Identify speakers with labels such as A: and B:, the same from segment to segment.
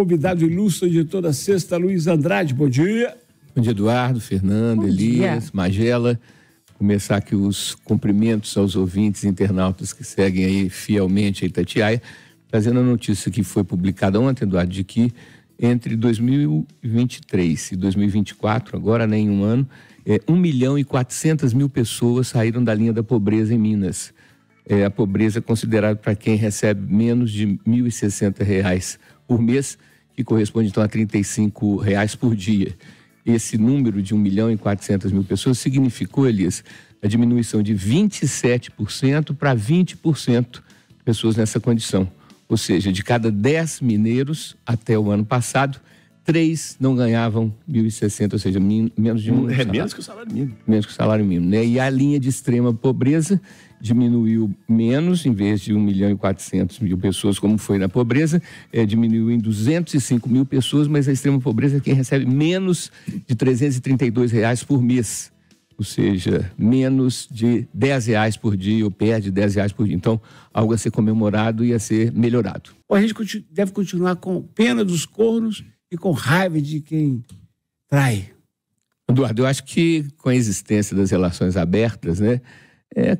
A: convidado ilustre de toda sexta, Luiz Andrade. Bom dia.
B: Bom dia, Eduardo, Fernando, Elias, Magela. Começar aqui os cumprimentos aos ouvintes internautas que seguem aí fielmente a Itatiaia, trazendo a notícia que foi publicada ontem, Eduardo, de que entre 2023 e 2024, agora nem um ano, 1.400.000 pessoas saíram da linha da pobreza em Minas. A pobreza é considerada para quem recebe menos de R$ 1.060 por mês, que corresponde então a R$ 35 por dia. Esse número de 1.400.000 pessoas significou, Elias, a diminuição de 27% para 20% de pessoas nessa condição. Ou seja, de cada 10 mineiros até o ano passado, 3 não ganhavam 1.060, ou seja, menos de um salário.
C: Menos que o salário mínimo.
B: Menos que o salário mínimo, né? E a linha de extrema pobreza diminuiu menos, em vez de 1.400.000 pessoas, como foi na pobreza, diminuiu em 205.000 pessoas, mas a extrema pobreza é quem recebe menos de R$ 332 por mês. Ou seja, menos de R$ 10 por dia, ou perde R$ 10 por dia. Então, algo a ser comemorado e a ser melhorado.
A: A gente deve continuar com pena dos cornos e com raiva de quem trai.
B: Eduardo, eu acho que com a existência das relações abertas, né,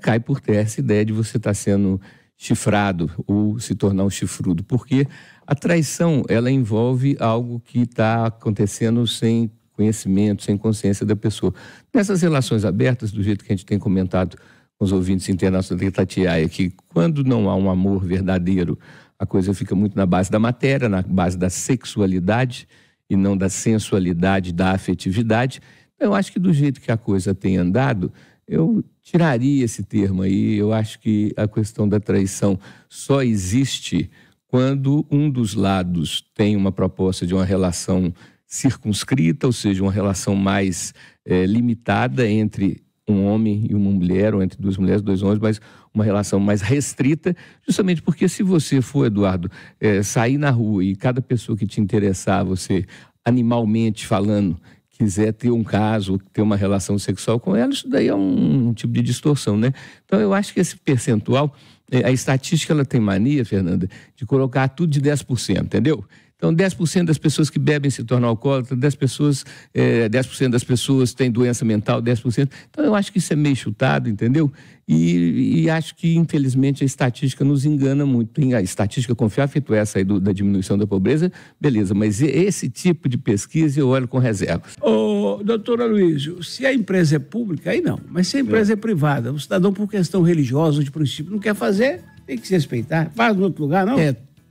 B: cai por terra essa ideia de você estar sendo chifrado ou se tornar um chifrudo, porque a traição, ela envolve algo que está acontecendo sem conhecimento, sem consciência da pessoa. Nessas relações abertas, do jeito que a gente tem comentado com os ouvintes internacionais da Itatiaia, que quando não há um amor verdadeiro, a coisa fica muito na base da matéria, na base da sexualidade e não da sensualidade, da afetividade. Eu acho que do jeito que a coisa tem andado, eu tiraria esse termo aí. Eu acho que a questão da traição só existe quando um dos lados tem uma proposta de uma relação circunscrita, ou seja, uma relação mais limitada entre um homem e uma mulher, ou entre duas mulheres, dois homens, mas uma relação mais restrita, justamente porque se você for, Eduardo, sair na rua e cada pessoa que te interessar, você animalmente falando, quiser ter um caso, ter uma relação sexual com ela, isso daí é um tipo de distorção, né? Então eu acho que esse percentual, a estatística ela tem mania, Fernanda, de colocar tudo de 10%, entendeu? Então 10% das pessoas que bebem se tornam alcoólatras, 10% das pessoas têm doença mental, 10%. Então eu acho que isso é meio chutado, entendeu? E acho que infelizmente a estatística nos engana muito. Tem a estatística confiável, feito essa aí da diminuição da pobreza, beleza, mas esse tipo de pesquisa eu olho com reservas.
A: Doutor Aloysio, se a empresa é pública, aí não, mas se a empresa é privada, o cidadão por questão religiosa ou de princípio não quer fazer, tem que se respeitar. Faz no outro lugar, não?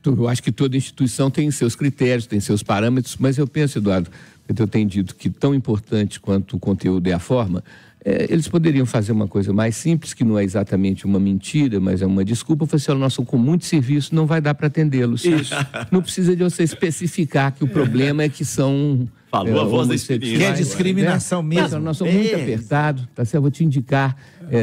B: Eu acho que toda instituição tem seus critérios, tem seus parâmetros, mas eu penso, Eduardo, que eu tenho dito que tão importante quanto o conteúdo é a forma, eles poderiam fazer uma coisa mais simples, que não é exatamente uma mentira, mas é uma desculpa. Falar assim, nós somos com muito serviço, não vai dar para atendê-los.
A: Isso.
B: Não precisa de você especificar que o problema é que são...
C: Falou a voz da experiência.
D: Que é discriminação mesmo.
B: Nós somos muito apertados, tá certo? Eu vou te indicar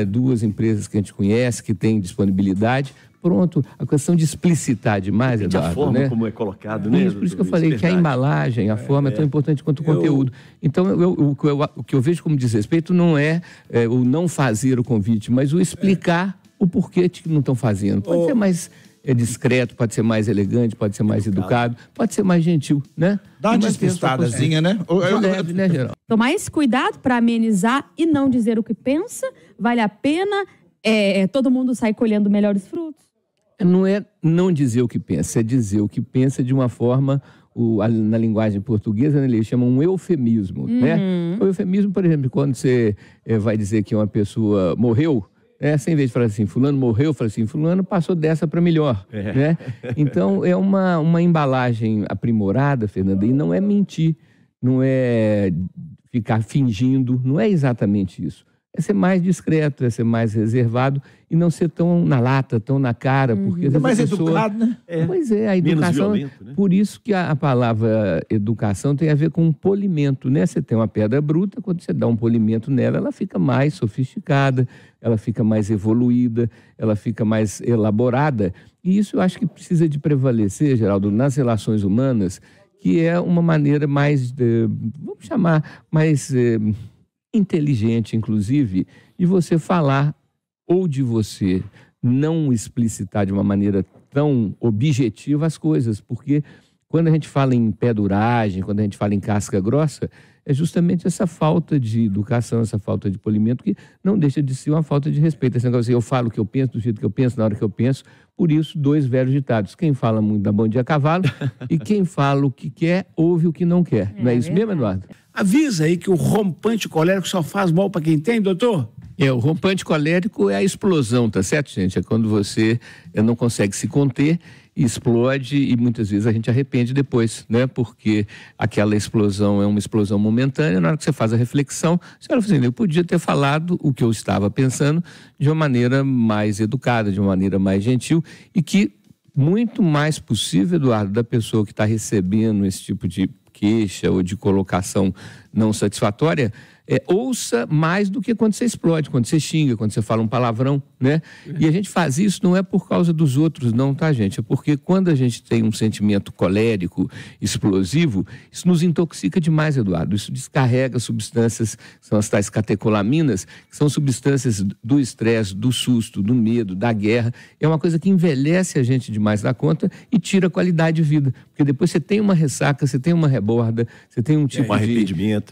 B: 2 empresas que a gente conhece, que têm disponibilidade. Pronto, a questão de explicitar demais, Eduardo,
C: a forma,
B: né?
C: como é colocado, né?
B: Por isso que eu falei que a embalagem, a forma é tão importante quanto o conteúdo. Então, o que eu vejo como desrespeito não é o não fazer o convite, mas o explicar o porquê que não estão fazendo. Pode ser mais discreto, pode ser mais elegante, pode ser mais educado, pode ser mais gentil, né?
D: Dá uma despistadazinha, né?
B: Deve, né, geral?
E: Tomar esse cuidado para amenizar e não dizer o que pensa, vale a pena todo mundo sair colhendo melhores frutos?
B: Não é não dizer o que pensa, é dizer o que pensa de uma forma, na linguagem portuguesa, né, eles chamam um eufemismo, né? O eufemismo, por exemplo, quando você vai dizer que uma pessoa morreu, você, em vez de falar assim, fulano morreu, fala assim, fulano passou dessa para melhor, né? Então, é uma embalagem aprimorada, Fernanda, e não é mentir, não é ficar fingindo, não é exatamente isso. É ser mais discreto, é ser mais reservado e não ser tão na lata, tão na cara, porque...
D: É mais educado, né?
B: Pois é, a educação...
C: violento, né?
B: Por isso que a palavra educação tem a ver com um polimento, né? Você tem uma pedra bruta, quando você dá um polimento nela, ela fica mais sofisticada, ela fica mais evoluída, ela fica mais elaborada. E isso eu acho que precisa de prevalecer, Geraldo, nas relações humanas, que é uma maneira mais, vamos chamar, mais... inteligente, inclusive, de você falar ou de você não explicitar de uma maneira tão objetiva as coisas, porque quando a gente fala em peduragem, quando a gente fala em casca grossa, é justamente essa falta de educação, essa falta de polimento, que não deixa de ser uma falta de respeito. Esse negócio assim, eu falo o que eu penso, do jeito que eu penso, na hora que eu penso. Por isso, 2 velhos ditados. Quem fala muito dá bom dia a cavalo e quem fala o que quer, ouve o que não quer. Não é isso mesmo, Eduardo?
A: Avisa aí que o rompante colérico só faz mal para quem tem, doutor?
B: O rompante colérico é a explosão, tá certo, gente? É quando você não consegue se conter, explode e muitas vezes a gente arrepende depois, né? Porque aquela explosão é uma explosão momentânea, na hora que você faz a reflexão, você fala assim, eu podia ter falado o que eu estava pensando de uma maneira mais educada, de uma maneira mais gentil e que muito mais possível, Eduardo, da pessoa que está recebendo esse tipo de queixa ou de colocação não satisfatória, ouça mais do que quando você explode, quando você xinga, quando você fala um palavrão, né? E a gente faz isso não é por causa dos outros não, tá, gente? É porque quando a gente tem um sentimento colérico, explosivo, isso nos intoxica demais, Eduardo. Isso descarrega substâncias, que são as tais catecolaminas, que são substâncias do estresse, do susto, do medo, da guerra. É uma coisa que envelhece a gente demais da conta e tira a qualidade de vida. Porque depois você tem uma ressaca, você tem uma reborda, você tem um tipo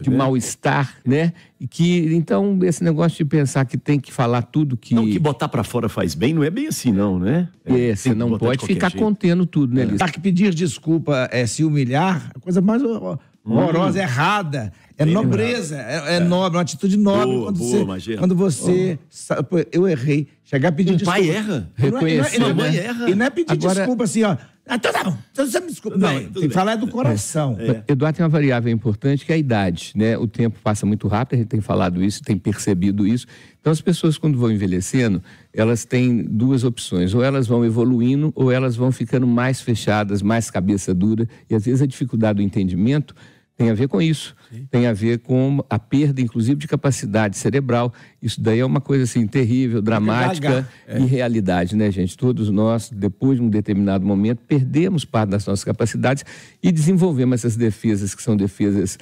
B: de mal-estar, né? E que, então, esse negócio de pensar que tem que falar tudo que...
C: Não, que botar pra fora faz bem, não é bem assim, não, né?
B: Você não pode ficar contendo tudo, né, Liz?
D: Tá que pedir desculpa é se humilhar, a coisa mais horrorosa, errada. É nobreza, é nobre, uma atitude nobre. Quando você sabe, pô, eu errei. Chegar a pedir desculpa.
C: O pai erra.
B: Reconhecer,
C: a mãe erra.
D: E não é pedir desculpa assim, ó. Então tá bom, então você me desculpa. Não, tem que falar do coração.
B: Eduardo, tem uma variável importante que é a idade, né? O tempo passa muito rápido, a gente tem falado isso, tem percebido isso. Então as pessoas quando vão envelhecendo, elas têm 2 opções, ou elas vão evoluindo ou elas vão ficando mais fechadas, mais cabeça dura, e às vezes a dificuldade do entendimento tem a ver com isso, tem a ver com a perda, inclusive, de capacidade cerebral. Isso daí é uma coisa, assim, terrível, dramática e realidade, né, gente? Todos nós, depois de um determinado momento, perdemos parte das nossas capacidades e desenvolvemos essas defesas, que são defesas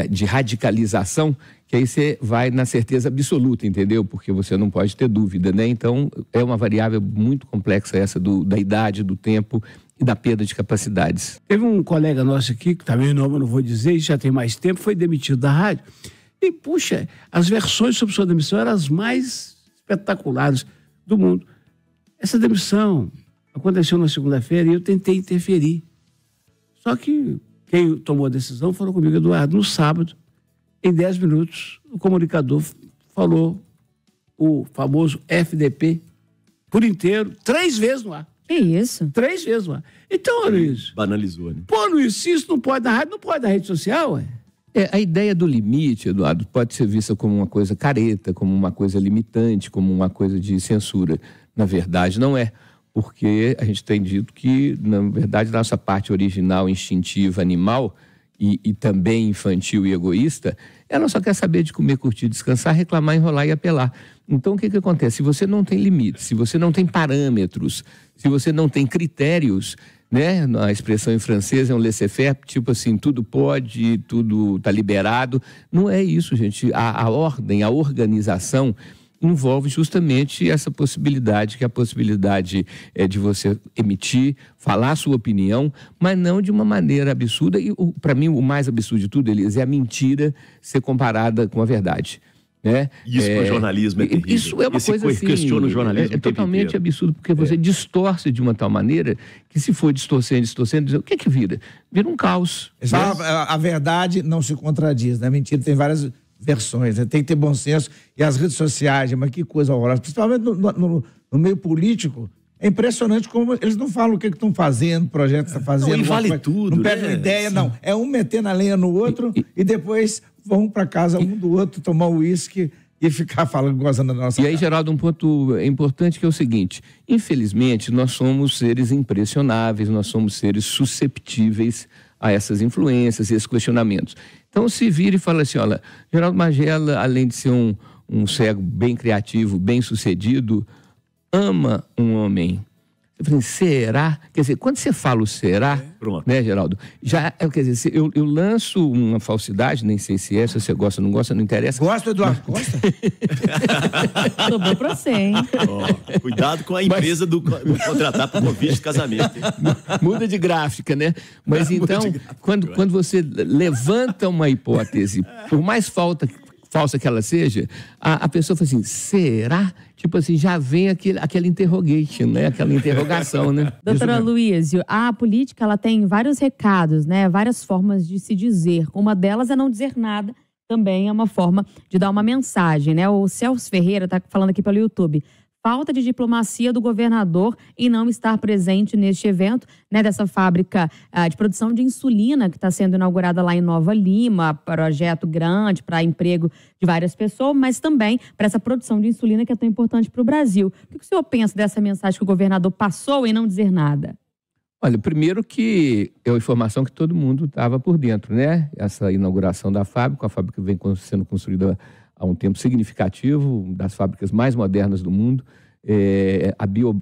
B: de radicalização, que aí você vai na certeza absoluta, entendeu? Porque você não pode ter dúvida, né? Então, é uma variável muito complexa essa da idade, do tempo e da perda de capacidades.
A: Teve um colega nosso aqui, que também não vou dizer, já tem mais tempo, foi demitido da rádio. E, puxa, as versões sobre sua demissão eram as mais espetaculares do mundo. Essa demissão aconteceu na segunda-feira e eu tentei interferir. Só que quem tomou a decisão falou comigo, Eduardo, no sábado, em 10 minutos, o comunicador falou o famoso FDP por inteiro, 3 vezes no ar.
E: Que isso?
A: 3 vezes, mano. Então, Luiz...
C: Banalizou, né?
A: Pô, Luiz, se isso não pode na rádio, não pode na rede social, ué?
B: A ideia do limite, Eduardo, pode ser vista como uma coisa careta, como uma coisa limitante, como uma coisa de censura. Na verdade, não é. Porque a gente tem dito que, na verdade, nossa parte original, instintiva, animal e também infantil e egoísta, ela só quer saber de comer, curtir, descansar, reclamar, enrolar e apelar. Então, o que acontece? Se você não tem limites, se você não tem parâmetros, se você não tem critérios, né? A expressão em francês é um laissez-faire, tipo assim, tudo pode, tudo está liberado. Não é isso, gente. A ordem, a organização envolve justamente essa possibilidade, que é a possibilidade de você emitir, falar a sua opinião, mas não de uma maneira absurda. E, para mim, o mais absurdo de tudo, Elias, é a mentira ser comparada com a verdade. Né?
C: Isso para o jornalismo é terrível.
B: Isso é uma coisa assim,
C: questiona o jornalismo
B: é totalmente absurdo, porque você distorce de uma tal maneira que, se for distorcendo, o que vira? Vira um caos.
D: Né? A verdade não se contradiz, né? Mentira tem várias versões, né? Tem que ter bom senso. E as redes sociais, mas que coisa horrorosa, principalmente no meio político. É impressionante como eles não falam o que estão fazendo, o projeto está fazendo.
C: Não, e vale tudo,
D: não pede uma ideia, não. É um metendo a lenha no outro e depois vão para casa um do outro tomar um uísque e ficar falando, gozando da nossa
B: E aí, Geraldo, um ponto importante que é o seguinte: infelizmente, nós somos seres impressionáveis, nós somos seres susceptíveis a essas influências e esses questionamentos. Então, se vira e fala assim, olha, Geraldo Magela, além de ser um cego bem criativo, bem sucedido, ama um homem Você fala assim, será? Quer dizer, quando você fala o será,
C: Pronto.
B: né, Geraldo? Já, quer dizer, eu lanço uma falsidade, nem sei se é, se você gosta ou não gosta, não interessa.
D: Gosta, Eduardo Costa?
E: Sobrou pra você, hein?
C: Ó, cuidado com a empresa do contratar para convite de casamento. Hein?
B: Muda de gráfica, né? Mas então, quando você levanta uma hipótese, por mais falsa que ela seja, a pessoa fala assim, será? Tipo assim, já vem aquela interrogation, né? Aquela interrogação, né?
E: Doutora Luísio, a política ela tem vários recados, né? Várias formas de se dizer. Uma delas é não dizer nada, também é uma forma de dar uma mensagem, né? O Celso Ferreira está falando aqui pelo YouTube. Falta de diplomacia do governador em não estar presente neste evento, né, dessa fábrica de produção de insulina que está sendo inaugurada lá em Nova Lima, projeto grande para emprego de várias pessoas, mas também para essa produção de insulina que é tão importante para o Brasil. O que o senhor pensa dessa mensagem que o governador passou em não dizer nada?
B: Olha, primeiro que é uma informação que todo mundo estava por dentro, né? Essa inauguração da fábrica, a fábrica vem sendo construída há um tempo significativo, uma das fábricas mais modernas do mundo.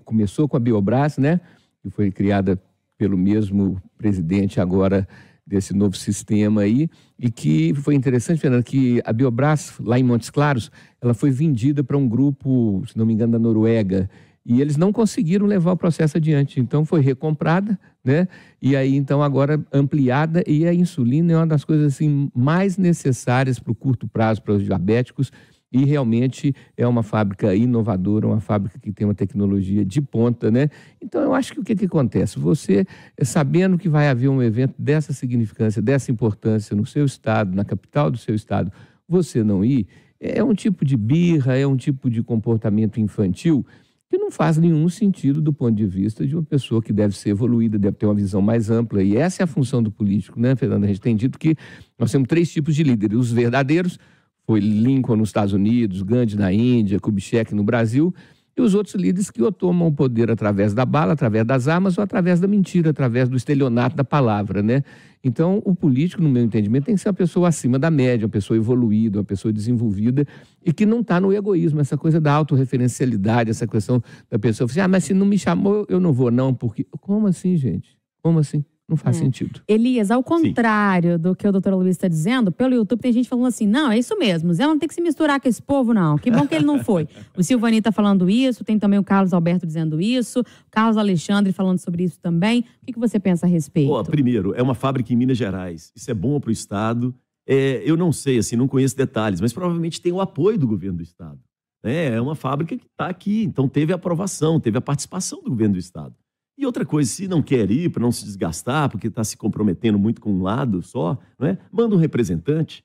B: Começou com a Biobras, né? Que foi criada pelo mesmo presidente agora desse novo sistema aí, e que foi interessante, Fernando, que a Biobras, lá em Montes Claros, ela foi vendida para um grupo, se não me engano, da Noruega, e eles não conseguiram levar o processo adiante. Então foi recomprada, né? E aí então agora ampliada, e a insulina é uma das coisas assim mais necessárias para o curto prazo para os diabéticos, e realmente é uma fábrica inovadora, uma fábrica que tem uma tecnologia de ponta, né? Então eu acho que o que acontece? Você, sabendo que vai haver um evento dessa significância, dessa importância no seu estado, na capital do seu estado, você não ir, é um tipo de birra, é um tipo de comportamento infantil que não faz nenhum sentido do ponto de vista de uma pessoa que deve ser evoluída, deve ter uma visão mais ampla. E essa é a função do político, né, Fernando? A gente tem dito que nós temos 3 tipos de líderes. Os verdadeiros, foi Lincoln nos Estados Unidos, Gandhi na Índia, Kubitschek no Brasil, e os outros líderes que ou tomam o poder através da bala, através das armas, ou através da mentira, através do estelionato da palavra, né? Então, o político, no meu entendimento, tem que ser uma pessoa acima da média, uma pessoa evoluída, uma pessoa desenvolvida e que não está no egoísmo, essa coisa da autorreferencialidade, essa questão da pessoa, assim, mas se não me chamou, eu não vou não, porque... Como assim, gente? Como assim? Não faz sentido.
E: Elias, ao contrário do que o doutor Luiz está dizendo, pelo YouTube tem gente falando assim, não, é isso mesmo, Zé não tem que se misturar com esse povo, não. Que bom que ele não foi. O Silvani está falando isso, tem também o Carlos Alberto dizendo isso, o Carlos Alexandre falando sobre isso também. O que você pensa a respeito?
C: Primeiro, é uma fábrica em Minas Gerais. Isso é bom para o Estado. Eu não sei, assim, não conheço detalhes, mas provavelmente tem o apoio do governo do Estado. É uma fábrica que está aqui, então teve a aprovação, teve a participação do governo do Estado. E outra coisa, se não quer ir para não se desgastar, porque está se comprometendo muito com um lado só, não é? Manda um representante.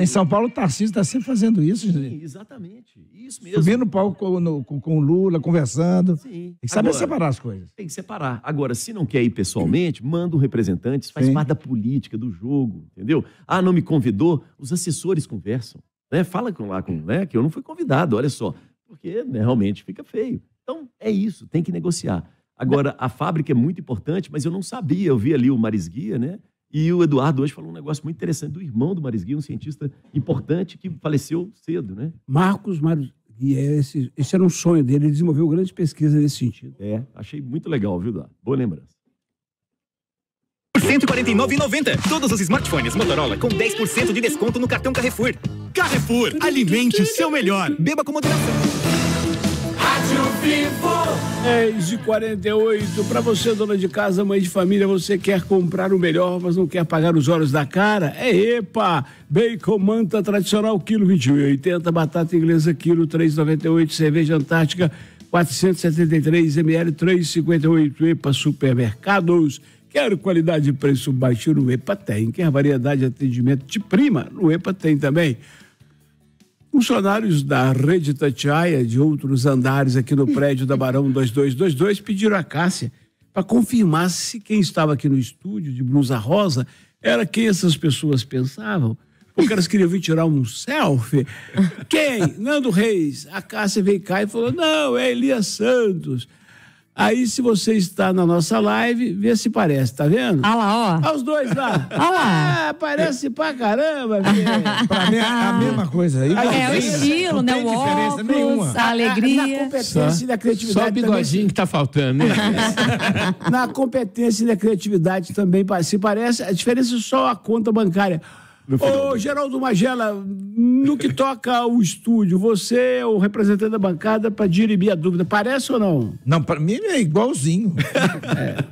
D: Em São Paulo, o Tarcísio está sempre fazendo isso.
C: Sim, exatamente. Isso mesmo.
D: Subindo no palco com o Lula, conversando.
C: Sim.
D: Tem que saber separar as coisas.
C: Tem que separar. Agora, se não quer ir pessoalmente, manda um representante. Isso faz parte da política, do jogo, entendeu? Ah, não me convidou? Os assessores conversam. Né? Fala né, que eu não fui convidado, olha só. Porque realmente fica feio. Então, é isso, tem que negociar. Agora, a fábrica é muito importante, mas eu não sabia. Eu vi ali o Marisguia, né? E o Eduardo hoje falou um negócio muito interessante do irmão do Marisguia, um cientista importante que faleceu cedo, né?
A: Marcos Marisguia, esse era um sonho dele, ele desenvolveu grandes pesquisas nesse sentido.
C: Achei muito legal, viu, Eduardo? Boa lembrança.
F: Por R$ 149,90. Todos os smartphones Motorola com 10% de desconto no cartão Carrefour. Carrefour, alimente o seu melhor. Beba com moderação.
A: 10h48, para você, dona de casa, mãe de família, você quer comprar o melhor, mas não quer pagar os olhos da cara? EPA! Bacon Manta tradicional, quilo 21,80, batata inglesa, quilo 3,98, cerveja Antártica, 473 ml, 3,58, EPA Supermercados. Quer qualidade e preço baixo no EPA? Tem. Quer variedade de atendimento de prima? No EPA tem também. Funcionários da Rede Tatiaia, de outros andares aqui no prédio da Barão 2222, pediram a Cássia para confirmar se quem estava aqui no estúdio de blusa rosa era quem essas pessoas pensavam. Porque elas queriam vir tirar um selfie. Quem? Nando Reis. A Cássia veio cá e falou, não, é Elias Santos. Aí, se você está na nossa live, vê se parece, tá vendo?
E: Ah lá, ó.
A: Olha os dois lá.
E: Ah lá.
A: Ah, parece pra caramba, velho.
D: Pra mim é a mesma coisa.
E: É o estilo, né? O óculos, a alegria.
A: Na competência e na criatividade.
B: Só o bigodinho
A: também,
B: que tá faltando, né?
A: na competência e na criatividade também se parece. A diferença é só a conta bancária. Ô, Geraldo Magela, no que toca ao estúdio, você é o representante da bancada para dirimir a dúvida. Parece ou não?
D: Não, pra mim é igualzinho.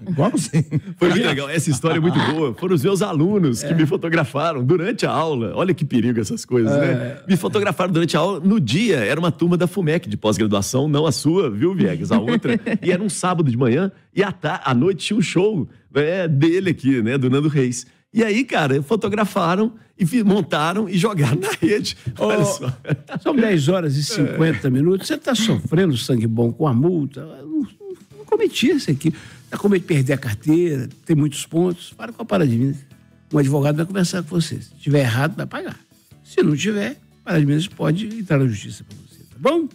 D: Igualzinho.
C: Foi muito legal. Essa história é muito boa. Foram os meus alunos que me fotografaram durante a aula. Olha que perigo essas coisas, né? Me fotografaram durante a aula. No dia, era uma turma da FUMEC de pós-graduação, não a sua, viu, Viegas? A outra. E era um sábado de manhã e à noite tinha um show dele aqui, né? Do Nando Reis. E aí, cara, fotografaram e montaram e jogaram na rede. Olha só.
A: São 10 horas e 50 minutos. Você está sofrendo sangue bom com a multa. Não cometi isso aqui. Está com medo de perder a carteira, tem muitos pontos. Para com a Parada de Minas. Um advogado vai conversar com você. Se tiver errado, vai pagar. Se não tiver, a Parada de Minas pode entrar na justiça para você, tá bom?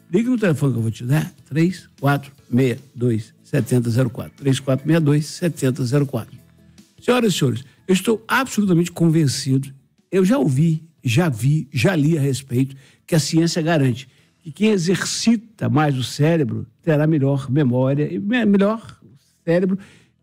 A: Ligue no telefone que eu vou te dar, 3462-7004. 3462-7004. Senhoras e senhores, eu estou absolutamente convencido, eu já ouvi, já vi, já li a respeito, que a ciência garante que quem exercita mais o cérebro terá melhor memória, melhor cérebro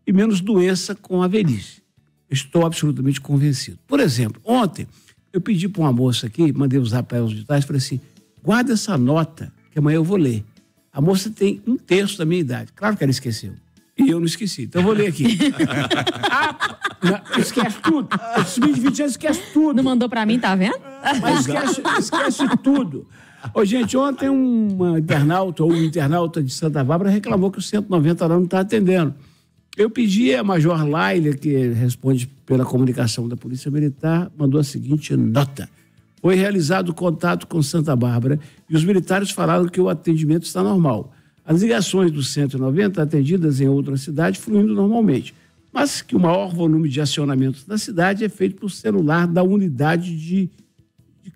A: e menos doença com a velhice. Estou absolutamente convencido. Por exemplo, ontem eu pedi para uma moça aqui, mandei usar para ela os detalhes, falei assim, guarda essa nota que amanhã eu vou ler. A moça tem 1/3 da minha idade. Claro que ela esqueceu. E eu não esqueci. Então eu vou ler aqui. Esquece tudo. Esses 20 anos esquece tudo.
E: Não mandou pra mim, tá vendo?
A: Mas esquece tudo. Ô, gente, ontem um internauta de Santa Bárbara reclamou que o 190 não está atendendo. Eu pedi a Major Laila, que responde pela comunicação da Polícia Militar, mandou a seguinte nota. Foi realizado contato com Santa Bárbara e os militares falaram que o atendimento está normal. As ligações do 190 atendidas em outra cidade fluindo normalmente, mas que o maior volume de acionamentos da cidade é feito por celular da unidade de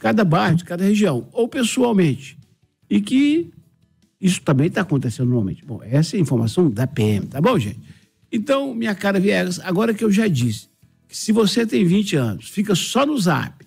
A: cada bairro, de cada região, ou pessoalmente. E que isso também está acontecendo normalmente. Bom, essa é a informação da PM, tá bom, gente? Então, minha cara Viegas, agora que eu já disse, que se você tem 20 anos, fica só no Zap,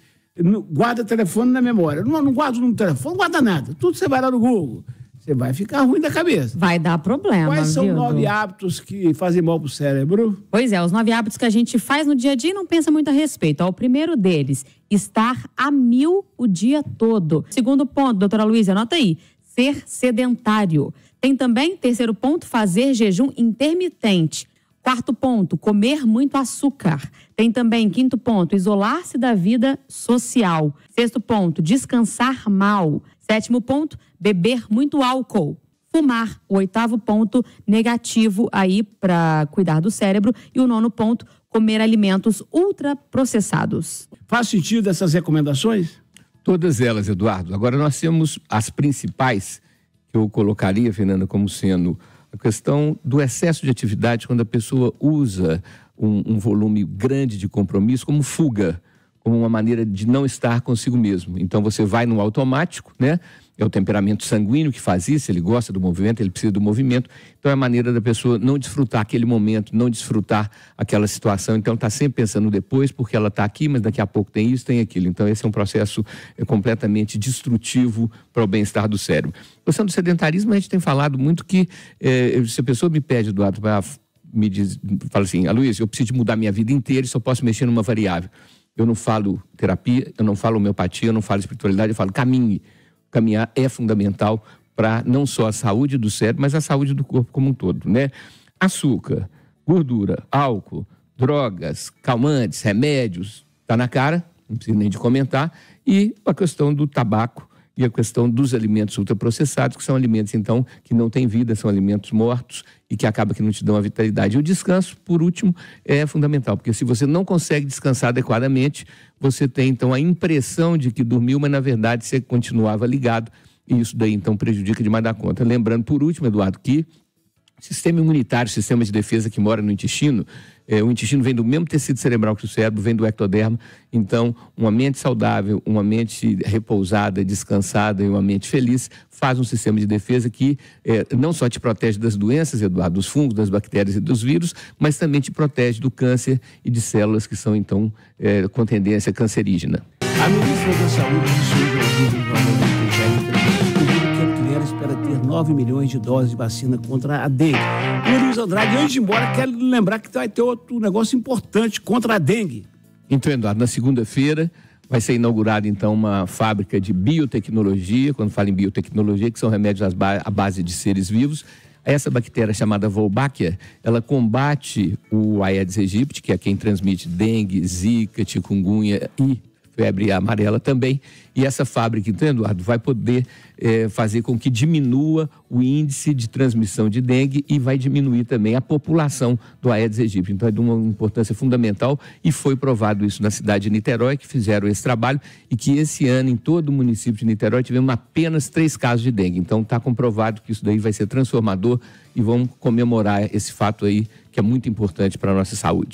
A: guarda telefone na memória, não guarda no telefone, não guarda nada, tudo você vai lá no Google. Você vai ficar ruim da cabeça.
E: Vai dar problema,
A: Quais são
E: viu,
A: 9 hábitos que fazem mal pro cérebro?
E: Pois é, os 9 hábitos que a gente faz no dia a dia e não pensa muito a respeito. Ó, o primeiro deles, estar a 1000 o dia todo. Segundo ponto, doutora Luísa, anota aí, ser sedentário. Tem também, terceiro ponto, fazer jejum intermitente. Quarto ponto, comer muito açúcar. Tem também, quinto ponto, isolar-se da vida social. Sexto ponto, descansar mal. Sétimo ponto, beber muito álcool. Fumar, o oitavo ponto, negativo aí para cuidar do cérebro. E o nono ponto, comer alimentos ultraprocessados.
A: Faz sentido essas recomendações?
B: Todas elas, Eduardo. Agora nós temos as principais que eu colocaria, Fernanda, como sendo a questão do excesso de atividade quando a pessoa usa um volume grande de compromisso como fuga, como uma maneira de não estar consigo mesmo. Então você vai no automático, né? É o temperamento sanguíneo que faz isso, ele gosta do movimento, ele precisa do movimento. Então é a maneira da pessoa não desfrutar aquele momento, não desfrutar aquela situação. Então está sempre pensando depois, porque ela está aqui, mas daqui a pouco tem isso, tem aquilo. Então esse é um processo completamente destrutivo para o bem-estar do cérebro. A questão do sedentarismo, a gente tem falado muito que, se a pessoa me pede, Eduardo, fala assim, Aloysio, eu preciso de mudar minha vida inteira e só posso mexer numa variável. Eu não falo terapia, eu não falo homeopatia, eu não falo espiritualidade, eu falo caminhe. Caminhar é fundamental para não só a saúde do cérebro, mas a saúde do corpo como um todo, né? Açúcar, gordura, álcool, drogas, calmantes, remédios, tá na cara, não precisa nem de comentar. E a questão do tabaco e a questão dos alimentos ultraprocessados, que são alimentos, então, que não têm vida, são alimentos mortos e que acaba que não te dão a vitalidade. E o descanso, por último, é fundamental, porque se você não consegue descansar adequadamente, você tem, então, a impressão de que dormiu, mas, na verdade, você continuava ligado e isso daí, então, prejudica demais da conta. Lembrando, por último, Eduardo, que o sistema imunitário, o sistema de defesa que mora no intestino, O intestino vem do mesmo tecido cerebral que o cérebro, vem do ectoderma. Então, uma mente saudável, uma mente repousada, descansada e uma mente feliz faz um sistema de defesa que não só te protege das doenças, Eduardo, dos fungos, das bactérias e dos vírus, mas também te protege do câncer e de células que são, então, com tendência cancerígena.
A: A ministra da Saúde disse hoje ao vivo no Jornal da que ano que vem ela espera ter 9 milhões de doses de vacina contra a dengue. E o Luiz Andrade, antes de ir embora, quer lembrar que vai ter outro negócio importante contra a dengue.
B: Então, Eduardo, na segunda-feira vai ser inaugurada, então, uma fábrica de biotecnologia. Quando falo em biotecnologia, que são remédios à base de seres vivos. Essa bactéria chamada Wolbachia, ela combate o Aedes aegypti, que é quem transmite dengue, zika, chikungunya e febre amarela também. E essa fábrica, então, Eduardo, vai poder fazer com que diminua o índice de transmissão de dengue e vai diminuir também a população do Aedes aegypti. Então, é de uma importância fundamental e foi provado isso na cidade de Niterói, que fizeram esse trabalho e que esse ano, em todo o município de Niterói, tivemos apenas 3 casos de dengue. Então, está comprovado que isso daí vai ser transformador e vamos comemorar esse fato aí, que é muito importante para a nossa saúde.